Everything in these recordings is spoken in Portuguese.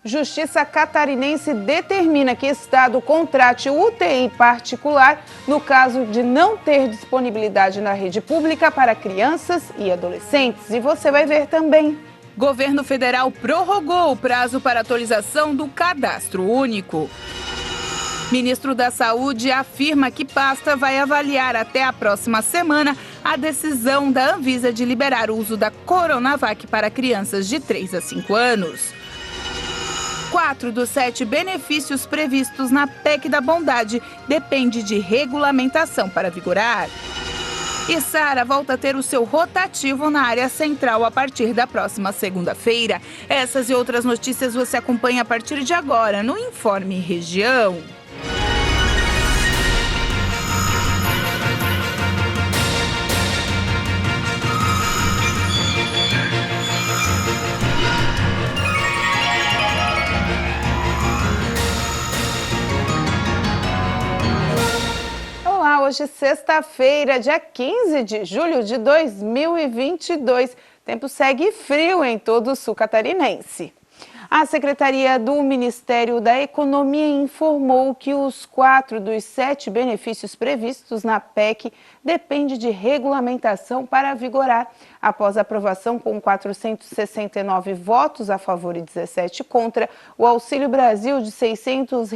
Justiça catarinense determina que Estado contrate UTI particular no caso de não ter disponibilidade na rede pública para crianças e adolescentes. E você vai ver também. Governo federal prorrogou o prazo para atualização do Cadastro Único. Ministro da Saúde afirma que pasta vai avaliar até a próxima semana a decisão da Anvisa de liberar o uso da Coronavac para crianças de 3 a 5 anos. 4 dos 7 benefícios previstos na PEC da Bondade depende de regulamentação para vigorar. E Sara volta a ter o seu rotativo na área central a partir da próxima segunda-feira. Essas e outras notícias você acompanha a partir de agora no Informe Região. Hoje, sexta-feira, dia 15 de julho de 2022. Tempo segue frio em todo o sul catarinense. A Secretaria do Ministério da Economia informou que os 4 dos 7 benefícios previstos na PEC dependem de regulamentação para vigorar. Após a aprovação com 469 votos a favor e 17 contra, o Auxílio Brasil de R$ 600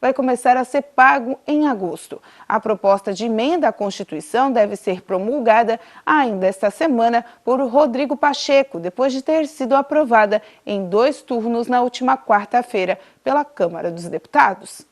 vai começar a ser pago em agosto. A proposta de emenda à Constituição deve ser promulgada ainda esta semana por Rodrigo Pacheco, depois de ter sido aprovada em 2 turnos na última quarta-feira pela Câmara dos Deputados.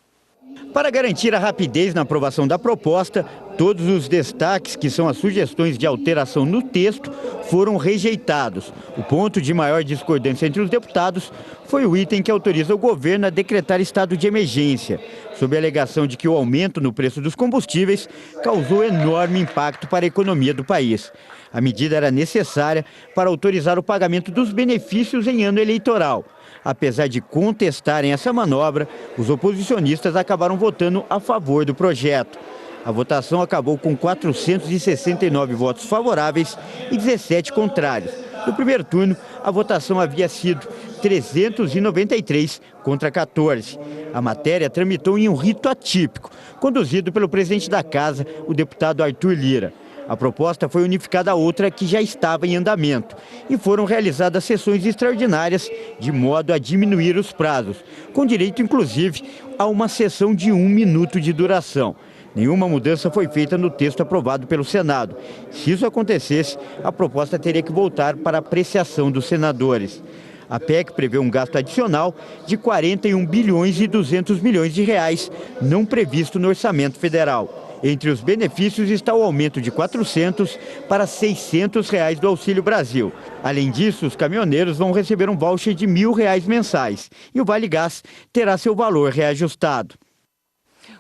Para garantir a rapidez na aprovação da proposta, todos os destaques, que são as sugestões de alteração no texto, foram rejeitados. O ponto de maior discordância entre os deputados foi o item que autoriza o governo a decretar estado de emergência, sob a alegação de que o aumento no preço dos combustíveis causou enorme impacto para a economia do país. A medida era necessária para autorizar o pagamento dos benefícios em ano eleitoral. Apesar de contestarem essa manobra, os oposicionistas acabaram votando a favor do projeto. A votação acabou com 469 votos favoráveis e 17 contrários. No primeiro turno, a votação havia sido 393 contra 14. A matéria tramitou em um rito atípico, conduzido pelo presidente da Casa, o deputado Arthur Lira. A proposta foi unificada a outra que já estava em andamento e foram realizadas sessões extraordinárias de modo a diminuir os prazos, com direito inclusive a uma sessão de 1 minuto de duração. Nenhuma mudança foi feita no texto aprovado pelo Senado. Se isso acontecesse, a proposta teria que voltar para apreciação dos senadores. A PEC prevê um gasto adicional de 41 bilhões e 200 milhões de reais, não previsto no orçamento federal. Entre os benefícios está o aumento de R$ 400 para R$ 600 do Auxílio Brasil. Além disso, os caminhoneiros vão receber um voucher de R$ 1.000 mensais e o Vale Gás terá seu valor reajustado.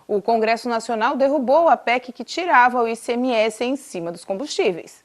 O Congresso Nacional derrubou a PEC que tirava o ICMS em cima dos combustíveis.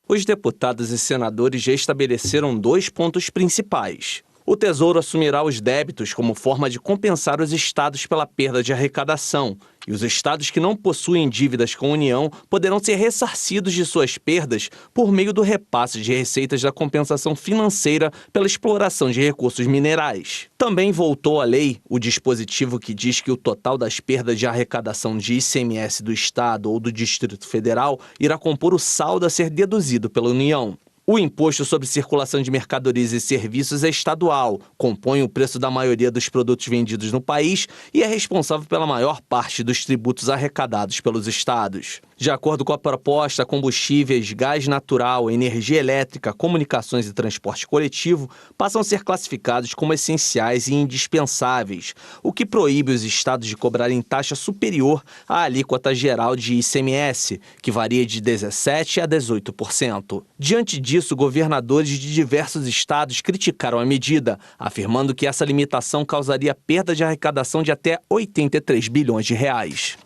Os deputados e senadores já estabeleceram 2 pontos principais. O Tesouro assumirá os débitos como forma de compensar os estados pela perda de arrecadação. E os estados que não possuem dívidas com a União poderão ser ressarcidos de suas perdas por meio do repasse de receitas da compensação financeira pela exploração de recursos minerais. Também voltou à lei o dispositivo que diz que o total das perdas de arrecadação de ICMS do Estado ou do Distrito Federal irá compor o saldo a ser deduzido pela União. O imposto sobre circulação de mercadorias e serviços é estadual, compõe o preço da maioria dos produtos vendidos no país e é responsável pela maior parte dos tributos arrecadados pelos estados. De acordo com a proposta, combustíveis, gás natural, energia elétrica, comunicações e transporte coletivo passam a ser classificados como essenciais e indispensáveis, o que proíbe os estados de cobrarem taxa superior à alíquota geral de ICMS, que varia de 17% a 18%. Diante disso, governadores de diversos estados criticaram a medida, afirmando que essa limitação causaria perda de arrecadação de até 83 bilhões de reais.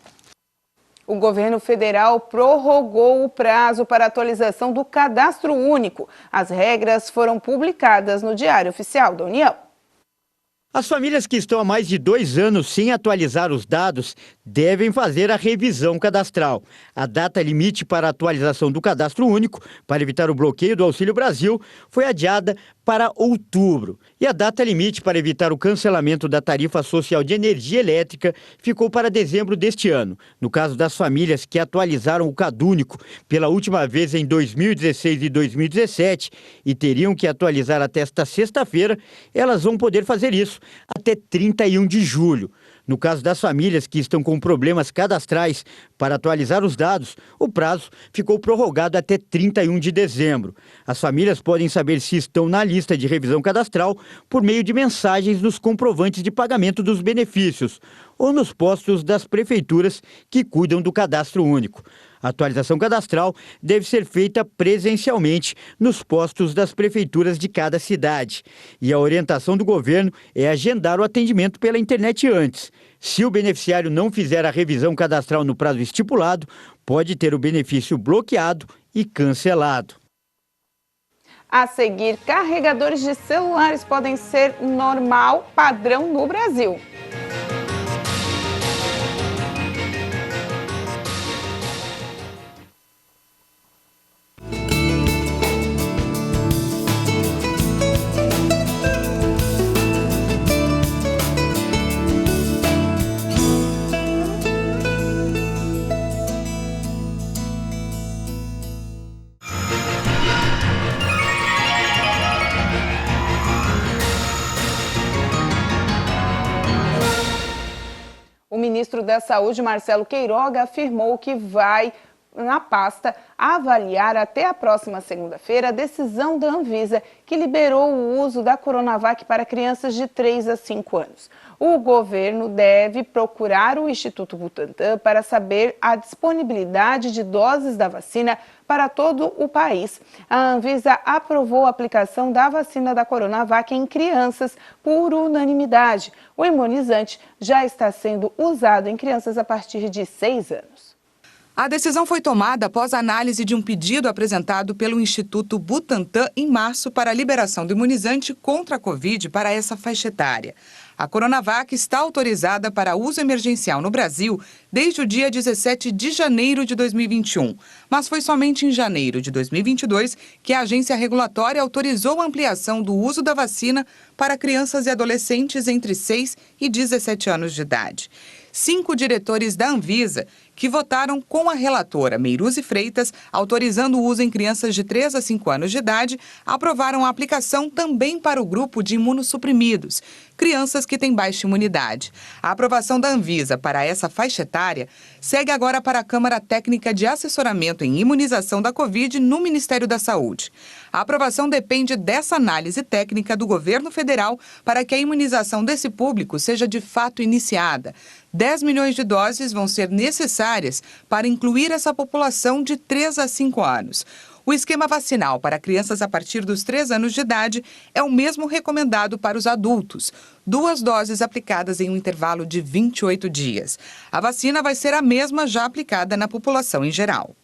O governo federal prorrogou o prazo para atualização do Cadastro Único. As regras foram publicadas no Diário Oficial da União. As famílias que estão há mais de 2 anos sem atualizar os dados devem fazer a revisão cadastral. A data limite para a atualização do Cadastro Único, para evitar o bloqueio do Auxílio Brasil, foi adiada para outubro. E a data limite para evitar o cancelamento da tarifa social de energia elétrica ficou para dezembro deste ano. No caso das famílias que atualizaram o CadÚnico pela última vez em 2016 e 2017 e teriam que atualizar até esta sexta-feira, elas vão poder fazer isso até 31 de julho. No caso das famílias que estão com problemas cadastrais para atualizar os dados, o prazo ficou prorrogado até 31 de dezembro. As famílias podem saber se estão na lista de revisão cadastral por meio de mensagens nos comprovantes de pagamento dos benefícios ou nos postos das prefeituras que cuidam do Cadastro Único. A atualização cadastral deve ser feita presencialmente nos postos das prefeituras de cada cidade. E a orientação do governo é agendar o atendimento pela internet antes. Se o beneficiário não fizer a revisão cadastral no prazo estipulado, pode ter o benefício bloqueado e cancelado. A seguir, carregadores de celulares podem ser normal, padrão no Brasil. O ministro da Saúde, Marcelo Queiroga, afirmou que vai, na pasta, avaliar até a próxima segunda-feira a decisão da Anvisa, que liberou o uso da Coronavac para crianças de 3 a 5 anos. O governo deve procurar o Instituto Butantan para saber a disponibilidade de doses da vacina para todo o país. A Anvisa aprovou a aplicação da vacina da Coronavac em crianças por unanimidade. O imunizante já está sendo usado em crianças a partir de 6 anos. A decisão foi tomada após a análise de um pedido apresentado pelo Instituto Butantan em março para a liberação do imunizante contra a Covid para essa faixa etária. A Coronavac está autorizada para uso emergencial no Brasil desde o dia 17 de janeiro de 2021, mas foi somente em janeiro de 2022 que a agência regulatória autorizou a ampliação do uso da vacina para crianças e adolescentes entre 6 e 17 anos de idade. 5 diretores da Anvisa, que votaram com a relatora Meiruzi Freitas, autorizando o uso em crianças de 3 a 5 anos de idade, aprovaram a aplicação também para o grupo de imunossuprimidos, crianças que têm baixa imunidade. A aprovação da Anvisa para essa faixa etária segue agora para a Câmara Técnica de Assessoramento em Imunização da Covid no Ministério da Saúde. A aprovação depende dessa análise técnica do governo federal para que a imunização desse público seja de fato iniciada. 10 milhões de doses vão ser necessárias para incluir essa população de 3 a 5 anos. O esquema vacinal para crianças a partir dos 3 anos de idade é o mesmo recomendado para os adultos, 2 doses aplicadas em um intervalo de 28 dias. A vacina vai ser a mesma já aplicada na população em geral.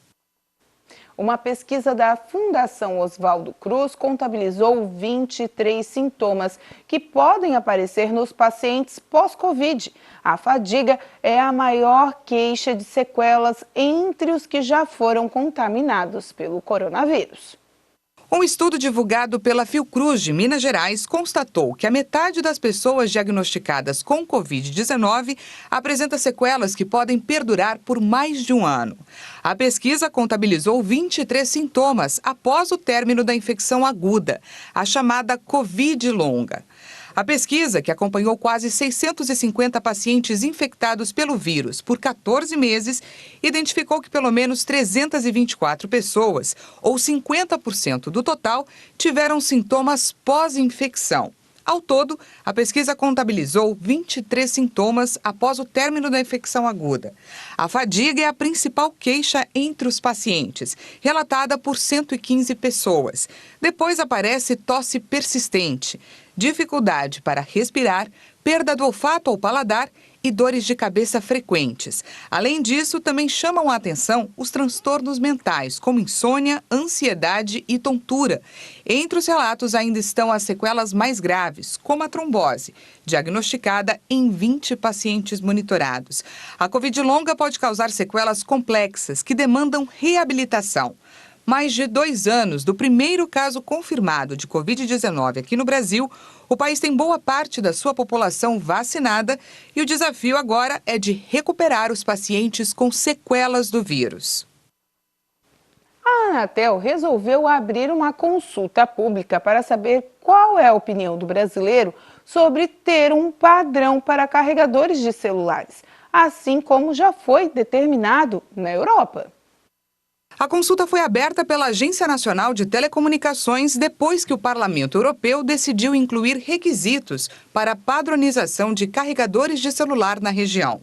Uma pesquisa da Fundação Oswaldo Cruz contabilizou 23 sintomas que podem aparecer nos pacientes pós-Covid. A fadiga é a maior queixa de sequelas entre os que já foram contaminados pelo coronavírus. Um estudo divulgado pela Fiocruz de Minas Gerais constatou que a metade das pessoas diagnosticadas com Covid-19 apresenta sequelas que podem perdurar por mais de um ano. A pesquisa contabilizou 23 sintomas após o término da infecção aguda, a chamada Covid longa. A pesquisa, que acompanhou quase 650 pacientes infectados pelo vírus por 14 meses, identificou que pelo menos 324 pessoas, ou 50% do total, tiveram sintomas pós-infecção. Ao todo, a pesquisa contabilizou 23 sintomas após o término da infecção aguda. A fadiga é a principal queixa entre os pacientes, relatada por 115 pessoas. Depois aparece tosse persistente, dificuldade para respirar, perda do olfato ou paladar e dores de cabeça frequentes. Além disso, também chamam a atenção os transtornos mentais, como insônia, ansiedade e tontura. Entre os relatos ainda estão as sequelas mais graves, como a trombose, diagnosticada em 20 pacientes monitorados. A Covid longa pode causar sequelas complexas que demandam reabilitação. Mais de 2 anos do primeiro caso confirmado de Covid-19 aqui no Brasil, o país tem boa parte da sua população vacinada e o desafio agora é de recuperar os pacientes com sequelas do vírus. A Anatel resolveu abrir uma consulta pública para saber qual é a opinião do brasileiro sobre ter um padrão para carregadores de celulares, assim como já foi determinado na Europa. A consulta foi aberta pela Agência Nacional de Telecomunicações depois que o Parlamento Europeu decidiu incluir requisitos para a padronização de carregadores de celular na região.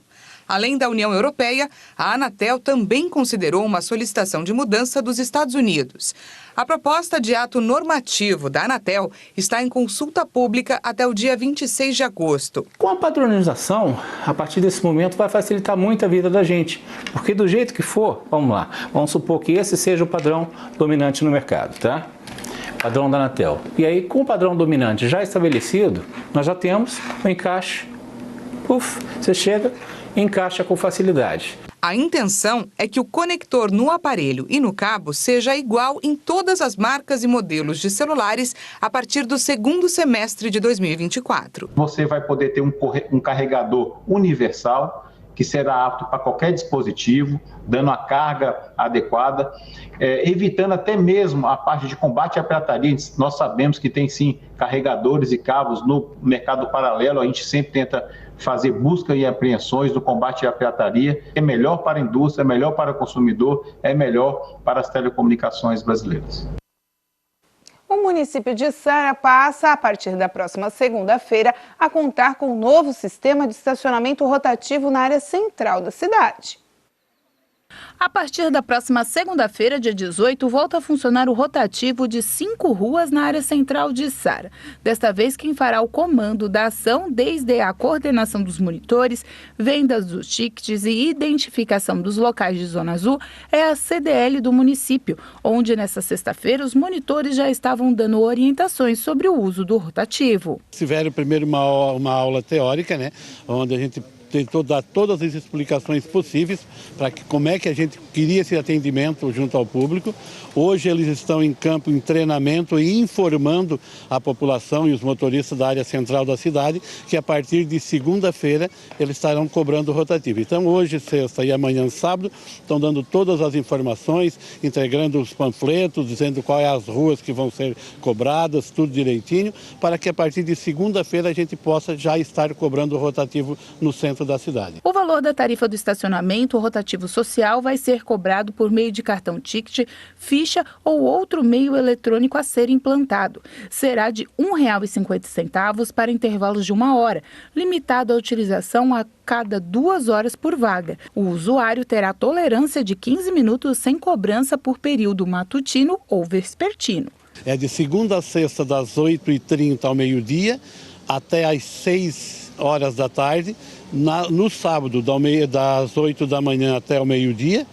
Além da União Europeia, a Anatel também considerou uma solicitação de mudança dos Estados Unidos. A proposta de ato normativo da Anatel está em consulta pública até o dia 26 de agosto. Com a padronização, a partir desse momento vai facilitar muito a vida da gente, porque do jeito que for, vamos lá, vamos supor que esse seja o padrão dominante no mercado, tá? Padrão da Anatel. E aí, com o padrão dominante já estabelecido, nós já temos o encaixe. Você chega e encaixa com facilidade. A intenção é que o conector no aparelho e no cabo seja igual em todas as marcas e modelos de celulares a partir do segundo semestre de 2024. Você vai poder ter um carregador universal, que será apto para qualquer dispositivo, dando a carga adequada, evitando até mesmo a parte de combate à pirataria. Nós sabemos que tem sim carregadores e cabos no mercado paralelo, a gente sempre tenta fazer busca e apreensões do combate à pirataria. É melhor para a indústria, é melhor para o consumidor, é melhor para as telecomunicações brasileiras. O município de Sara passa, a partir da próxima segunda-feira, a contar com um novo sistema de estacionamento rotativo na área central da cidade. A partir da próxima segunda-feira, dia 18, volta a funcionar o rotativo de 5 ruas na área central de Sara. Desta vez, quem fará o comando da ação, desde a coordenação dos monitores, vendas dos tickets e identificação dos locais de Zona Azul, é a CDL do município, onde nesta sexta-feira os monitores já estavam dando orientações sobre o uso do rotativo. Tiveram primeiro uma aula teórica, né, onde a gente tentou dar todas as explicações possíveis para como é que a gente queria esse atendimento junto ao público. Hoje eles estão em campo, em treinamento e informando a população e os motoristas da área central da cidade que a partir de segunda-feira eles estarão cobrando o rotativo. Então hoje, sexta e amanhã, sábado, estão dando todas as informações, entregando os panfletos, dizendo quais as ruas que vão ser cobradas, tudo direitinho, para que a partir de segunda-feira a gente possa já estar cobrando o rotativo no centro da cidade. O valor da tarifa do estacionamento rotativo social vai ser cobrado por meio de cartão ticket, ficha ou outro meio eletrônico a ser implantado. Será de R$ 1,50 para intervalos de 1 hora, limitado à utilização a cada 2 horas por vaga. O usuário terá tolerância de 15 minutos sem cobrança por período matutino ou vespertino. É de segunda a sexta, das 8h30 ao meio-dia, até às 6 horas da tarde, no sábado, das 8 da manhã até o meio-dia,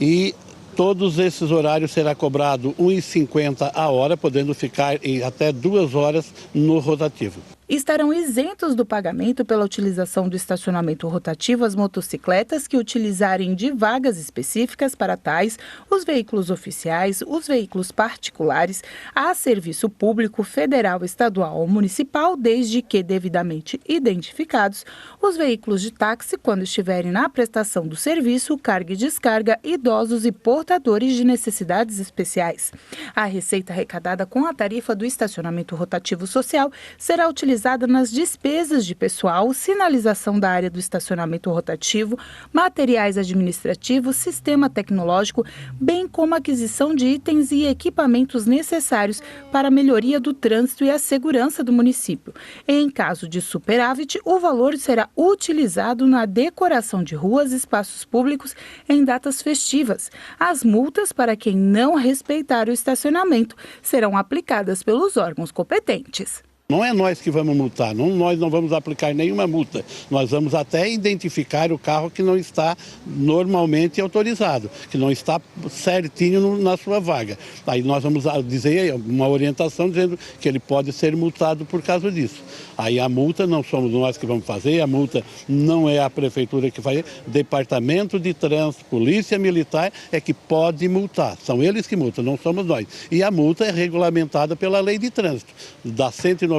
e todos esses horários será cobrado R$ 1,50 a hora, podendo ficar até 2 horas no rotativo. Estarão isentos do pagamento pela utilização do estacionamento rotativo as motocicletas que utilizarem de vagas específicas para tais, os veículos oficiais, os veículos particulares, a serviço público federal, estadual ou municipal, desde que devidamente identificados, os veículos de táxi quando estiverem na prestação do serviço, carga e descarga, idosos e portadores de necessidades especiais. A receita arrecadada com a tarifa do estacionamento rotativo social será utilizada nas despesas de pessoal, sinalização da área do estacionamento rotativo, materiais administrativos, sistema tecnológico, bem como aquisição de itens e equipamentos necessários para a melhoria do trânsito e a segurança do município. Em caso de superávit, o valor será utilizado na decoração de ruas e espaços públicos em datas festivas. As multas para quem não respeitar o estacionamento serão aplicadas pelos órgãos competentes. Não é nós que vamos multar, nós não vamos aplicar nenhuma multa. Nós vamos até identificar o carro que não está normalmente autorizado, que não está certinho na sua vaga. Aí nós vamos dizer uma orientação dizendo que ele pode ser multado por causa disso. Aí a multa não somos nós que vamos fazer, a multa não é a prefeitura que faz, Departamento de Trânsito, Polícia Militar é que pode multar. São eles que multam, não somos nós. E a multa é regulamentada pela Lei de Trânsito, dá R$ 195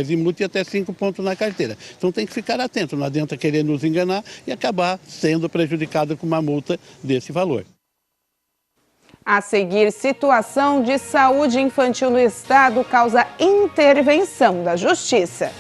de multa e até 5 pontos na carteira. Então tem que ficar atento, não adianta querer nos enganar e acabar sendo prejudicado com uma multa desse valor. A seguir, situação de saúde infantil no estado causa intervenção da Justiça.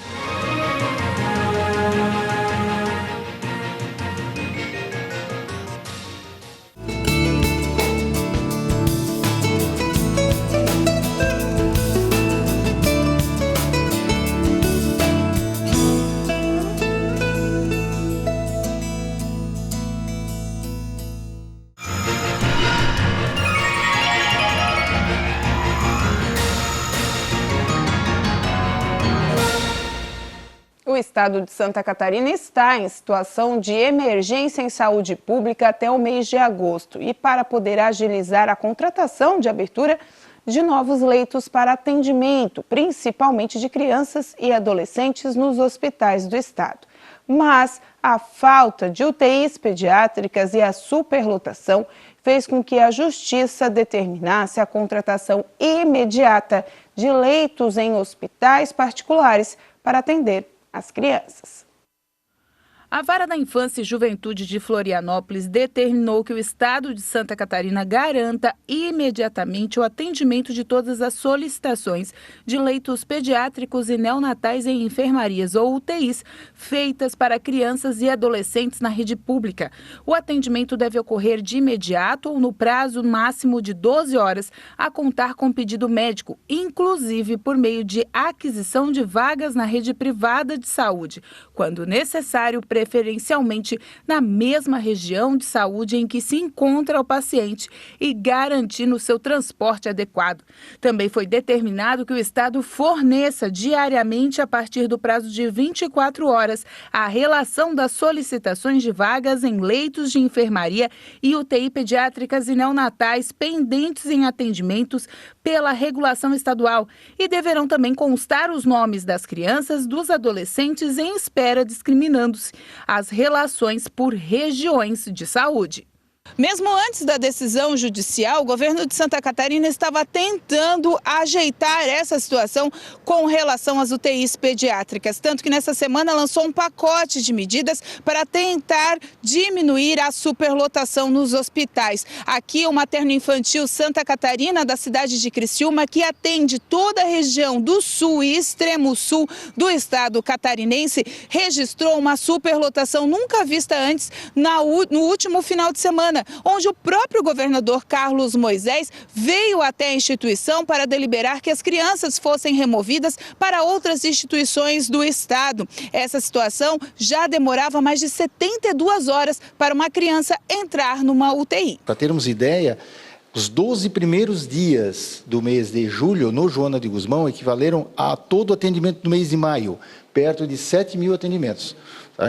O estado de Santa Catarina está em situação de emergência em saúde pública até o mês de agosto. E para poder agilizar a contratação de abertura de novos leitos para atendimento, principalmente de crianças e adolescentes nos hospitais do estado. Mas a falta de UTIs pediátricas e a superlotação fez com que a Justiça determinasse a contratação imediata de leitos em hospitais particulares para atender as crianças. A Vara da Infância e Juventude de Florianópolis determinou que o estado de Santa Catarina garanta imediatamente o atendimento de todas as solicitações de leitos pediátricos e neonatais em enfermarias ou UTIs feitas para crianças e adolescentes na rede pública. O atendimento deve ocorrer de imediato ou no prazo máximo de 12 horas, a contar com pedido médico, inclusive por meio de aquisição de vagas na rede privada de saúde, quando necessário, preferencialmente na mesma região de saúde em que se encontra o paciente e garantindo o seu transporte adequado. Também foi determinado que o Estado forneça diariamente, a partir do prazo de 24 horas, a relação das solicitações de vagas em leitos de enfermaria e UTI pediátricas e neonatais pendentes em atendimentos pela regulação estadual e deverão também constar os nomes das crianças, dos adolescentes em espera, discriminando-se as relações por regiões de saúde. Mesmo antes da decisão judicial, o governo de Santa Catarina estava tentando ajeitar essa situação com relação às UTIs pediátricas, tanto que nessa semana lançou um pacote de medidas para tentar diminuir a superlotação nos hospitais. Aqui o Materno Infantil Santa Catarina, da cidade de Criciúma, que atende toda a região do sul e extremo sul do estado catarinense, registrou uma superlotação nunca vista antes no último final de semana, onde o próprio governador Carlos Moisés veio até a instituição para deliberar que as crianças fossem removidas para outras instituições do estado. Essa situação já demorava mais de 72 horas para uma criança entrar numa UTI. Para termos ideia, os 12 primeiros dias do mês de julho no Joana de Guzmão equivaleram a todo o atendimento do mês de maio, perto de 7.000 atendimentos.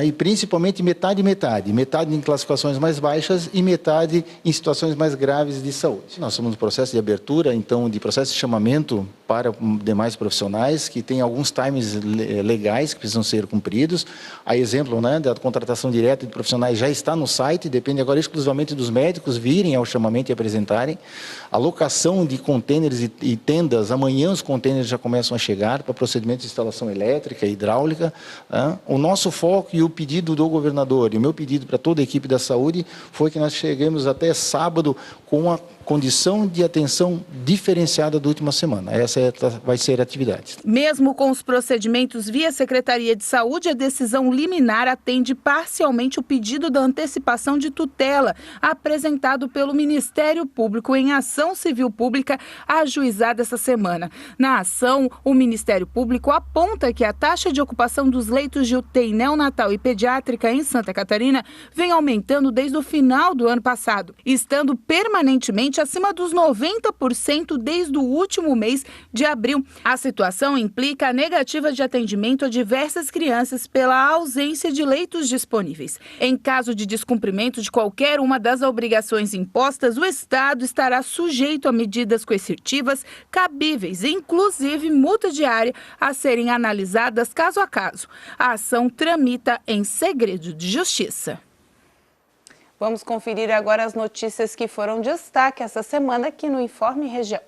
E principalmente metade em classificações mais baixas e metade em situações mais graves de saúde. Nós estamos no processo de abertura, então, de processo de chamamento para demais profissionais, que tem alguns times legais que precisam ser cumpridos. A exemplo, né, da contratação direta de profissionais já está no site, depende agora exclusivamente dos médicos virem ao chamamento e apresentarem. A locação de contêineres e tendas, amanhã os contêineres já começam a chegar para procedimentos de instalação elétrica e hidráulica. O nosso foco e o pedido do governador e o meu pedido para toda a equipe da saúde foi que nós cheguemos até sábado com a condição de atenção diferenciada da última semana. Essa vai ser a atividade. Mesmo com os procedimentos via Secretaria de Saúde, a decisão liminar atende parcialmente o pedido da antecipação de tutela apresentado pelo Ministério Público em ação civil pública ajuizada essa semana. Na ação, o Ministério Público aponta que a taxa de ocupação dos leitos de UTI neonatal e pediátrica em Santa Catarina vem aumentando desde o final do ano passado, estando permanentemente permanentemente acima dos 90% desde o último mês de abril. A situação implica a negativa de atendimento a diversas crianças pela ausência de leitos disponíveis. Em caso de descumprimento de qualquer uma das obrigações impostas, o Estado estará sujeito a medidas coercitivas cabíveis, inclusive multa diária, a serem analisadas caso a caso. A ação tramita em segredo de justiça. Vamos conferir agora as notícias que foram destaque essa semana aqui no Informe Região.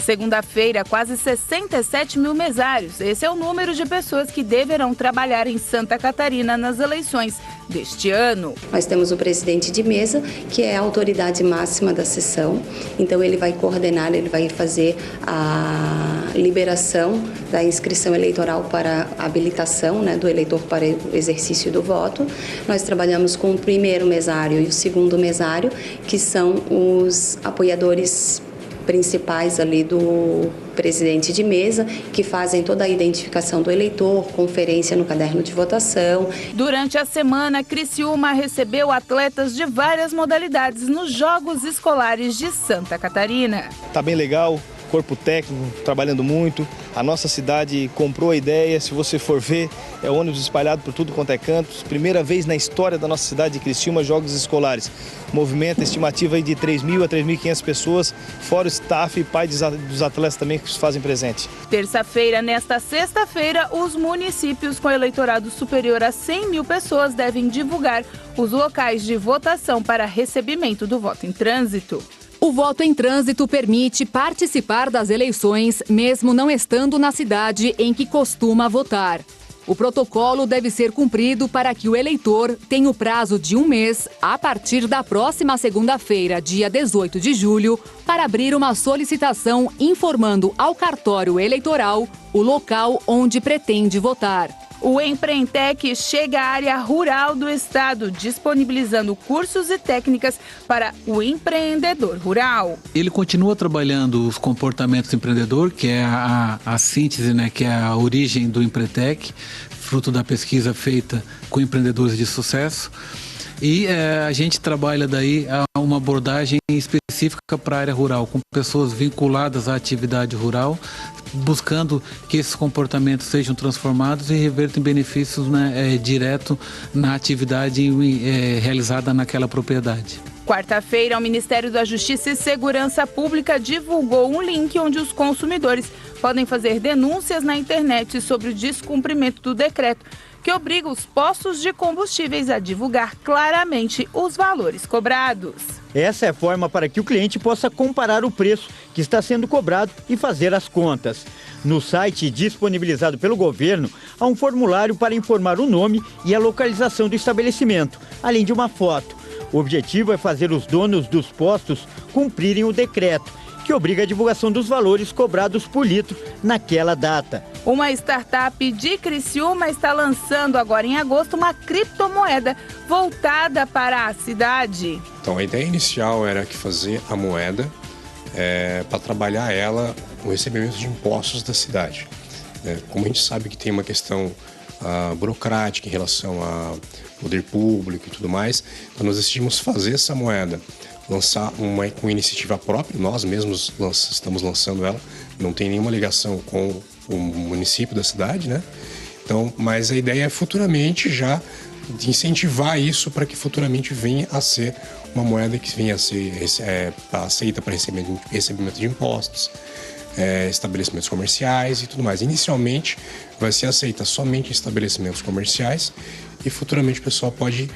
Segunda-feira, quase 67 mil mesários. Esse é o número de pessoas que deverão trabalhar em Santa Catarina nas eleições deste ano. Nós temos o presidente de mesa, que é a autoridade máxima da sessão. Então, ele vai coordenar, ele vai fazer a liberação da inscrição eleitoral para a habilitação, né, do eleitor para o exercício do voto. Nós trabalhamos com o primeiro mesário e o segundo mesário, que são os apoiadores principais ali do presidente de mesa, que fazem toda a identificação do eleitor, conferência no caderno de votação. Durante a semana, Criciúma recebeu atletas de várias modalidades nos Jogos Escolares de Santa Catarina. Tá bem legal, corpo técnico trabalhando muito. A nossa cidade comprou a ideia, se você for ver, é ônibus espalhado por tudo quanto é canto. Primeira vez na história da nossa cidade de Criciúma, Jogos Escolares. Movimento estimativa aí de 3.000 a 3.500 pessoas, fora o staff e pai dos atletas também que se fazem presente. Terça-feira, nesta sexta-feira, os municípios com eleitorado superior a 100 mil pessoas devem divulgar os locais de votação para recebimento do voto em trânsito. O voto em trânsito permite participar das eleições, mesmo não estando na cidade em que costuma votar. O protocolo deve ser cumprido para que o eleitor tenha o prazo de um mês, a partir da próxima segunda-feira, dia 18 de julho, para abrir uma solicitação informando ao cartório eleitoral o local onde pretende votar. O Empreendtec chega à área rural do estado, disponibilizando cursos e técnicas para o empreendedor rural. Ele continua trabalhando os comportamentos do empreendedor, que é a síntese, né, que é a origem do Empreendtec, fruto da pesquisa feita com empreendedores de sucesso. E a gente trabalha daí uma abordagem específica para a área rural, com pessoas vinculadas à atividade rural, buscando que esses comportamentos sejam transformados e revertam benefícios, né, direto na atividade realizada naquela propriedade. Quarta-feira, o Ministério da Justiça e Segurança Pública divulgou um link onde os consumidores podem fazer denúncias na internet sobre o descumprimento do decreto que obriga os postos de combustíveis a divulgar claramente os valores cobrados. Essa é a forma para que o cliente possa comparar o preço que está sendo cobrado e fazer as contas. No site disponibilizado pelo governo, há um formulário para informar o nome e a localização do estabelecimento, além de uma foto. O objetivo é fazer os donos dos postos cumprirem o decreto, que obriga a divulgação dos valores cobrados por litro naquela data. Uma startup de Criciúma está lançando agora em agosto uma criptomoeda voltada para a cidade. Então a ideia inicial era que fazer a moeda para trabalhar ela o recebimento de impostos da cidade. Como a gente sabe que tem uma questão burocrática em relação ao poder público e tudo mais, então nós decidimos fazer essa moeda, lançar uma iniciativa própria, nós mesmos estamos lançando ela, não tem nenhuma ligação com o município da cidade, né? Então, mas a ideia é futuramente já de incentivar isso para que futuramente venha a ser uma moeda que venha a ser aceita para recebimento de impostos, estabelecimentos comerciais e tudo mais. Inicialmente vai ser aceita somente em estabelecimentos comerciais e futuramente o pessoal pode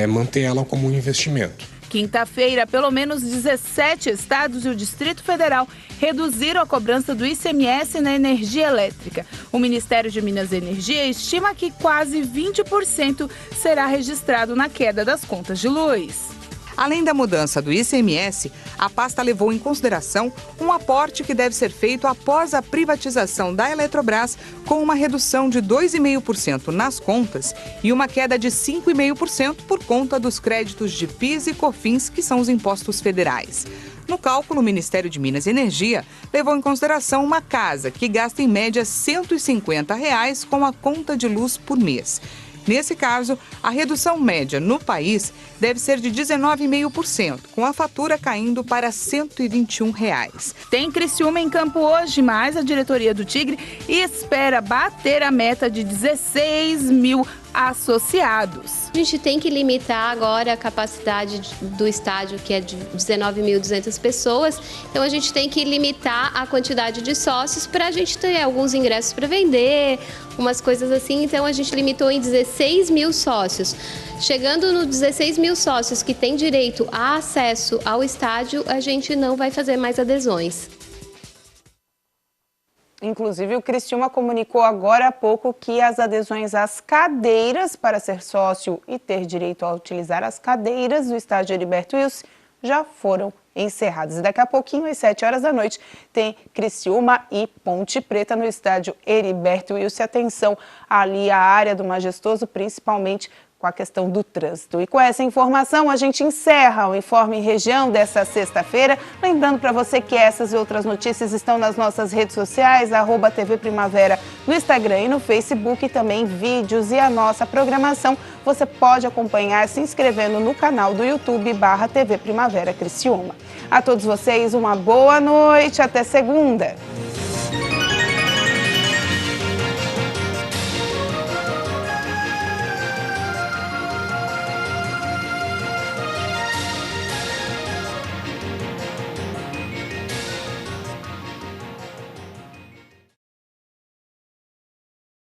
manter ela como um investimento. Quinta-feira, pelo menos 17 estados e o Distrito Federal reduziram a cobrança do ICMS na energia elétrica. O Ministério de Minas e Energia estima que quase 20% será registrado na queda das contas de luz. Além da mudança do ICMS, a pasta levou em consideração um aporte que deve ser feito após a privatização da Eletrobras, com uma redução de 2,5% nas contas e uma queda de 5,5% por conta dos créditos de PIS e COFINS, que são os impostos federais. No cálculo, o Ministério de Minas e Energia levou em consideração uma casa que gasta em média R$ 150 com a conta de luz por mês. Nesse caso, a redução média no país deve ser de 19,5%, com a fatura caindo para R$ 121. Tem Criciúma em campo hoje, mas a diretoria do Tigre espera bater a meta de 16 mil associados. A gente tem que limitar agora a capacidade do estádio, que é de 19.200 pessoas. Então a gente tem que limitar a quantidade de sócios para a gente ter alguns ingressos para vender, umas coisas assim. Então a gente limitou em 16 mil sócios. Chegando no 16 mil sócios que têm direito a acesso ao estádio, a gente não vai fazer mais adesões. Inclusive, o Criciúma comunicou agora há pouco que as adesões às cadeiras para ser sócio e ter direito a utilizar as cadeiras do estádio Heriberto Wilson já foram encerradas. E daqui a pouquinho, às 7 horas da noite, tem Criciúma e Ponte Preta no estádio Heriberto Wilson. Atenção ali à área do Majestoso, principalmente com a questão do trânsito. E com essa informação, a gente encerra o Informe Região dessa sexta-feira. Lembrando para você que essas e outras notícias estão nas nossas redes sociais, @TV Primavera no Instagram e no Facebook, e também vídeos e a nossa programação. Você pode acompanhar se inscrevendo no canal do YouTube /TV Primavera Criciúma. A todos vocês, uma boa noite, até segunda.